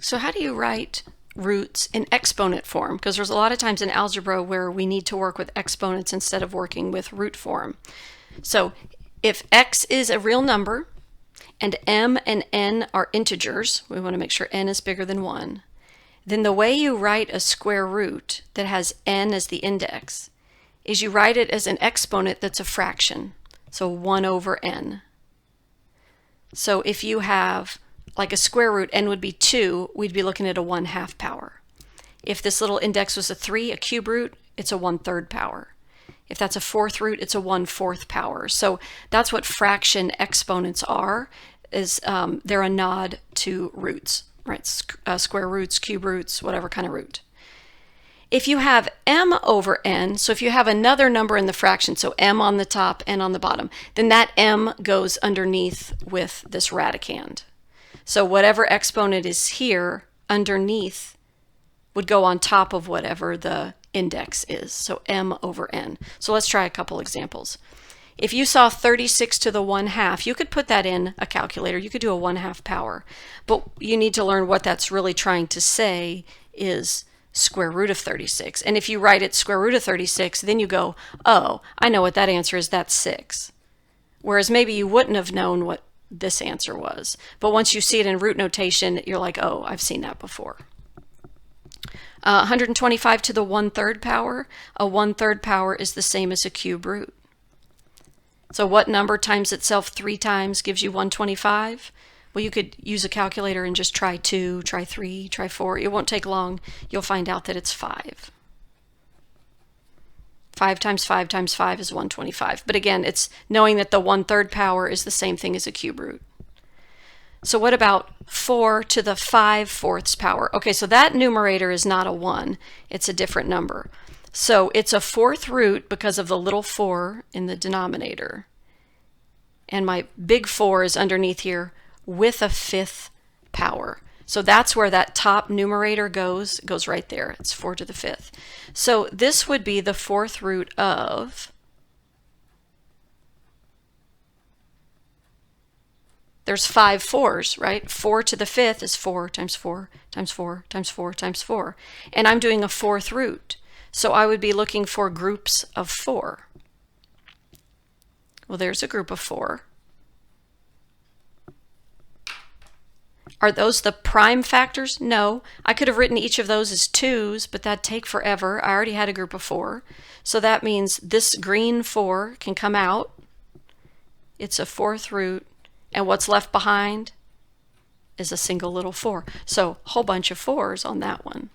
So how do you write roots in exponent form? Because there's a lot of times in algebra where we need to work with exponents instead of working with root form. So if x is a real number and m and n are integers, we want to make sure n is bigger than 1, then the way you write a square root that has n as the index is you write it as an exponent that's a fraction, so 1 over n. So if you have like a square root, n would be 2, we'd be looking at a 1/2 power. If this little index was a 3, a cube root, it's a 1/3 power. If that's a fourth root, it's a 1/4 power. So that's what fraction exponents are, is they're a nod to roots, right? Square roots, cube roots, whatever kind of root. If you have m over n, so if you have another number in the fraction, so m on the top, n on the bottom, then that m goes underneath with this radicand. So whatever exponent is here underneath would go on top of whatever the index is, so m over n. So let's try a couple examples. If you saw 36 to the 1/2, you could put that in a calculator. You could do a 1/2 power, but you need to learn what that's really trying to say is square root of 36. And if you write it square root of 36, then you go, oh, I know what that answer is, that's 6. Whereas maybe you wouldn't have known what this answer was. But once you see it in root notation, you're like, oh, I've seen that before. 125 to the 1/3 power. A 1/3 power is the same as a cube root. So what number times itself 3 times gives you 125? Well, you could use a calculator and just try 2, try 3, try 4. It won't take long. You'll find out that it's 5. 5 times 5 times 5 is 125. But again, it's knowing that the 1/3 power is the same thing as a cube root. So what about 4 to the 5/4 power? Okay, so that numerator is not a 1. It's a different number. So it's a fourth root because of the little 4 in the denominator. And my big 4 is underneath here with a 5th power. So that's where that top numerator goes. It goes right there. It's 4 to the 5th. So this would be the fourth root of, there's 5 4s, right? 4 to the 5th is 4 times 4 times 4 times 4 times 4. And I'm doing a fourth root. So I would be looking for groups of 4. Well, there's a group of 4. Are those the prime factors? No. I could have written each of those as 2's, but that'd take forever. I already had a group of 4. So that means this green 4 can come out. It's a fourth root. And what's left behind is a single little 4. So a whole bunch of 4's on that one.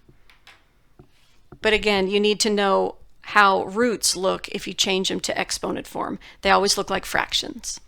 But again, you need to know how roots look if you change them to exponent form. They always look like fractions.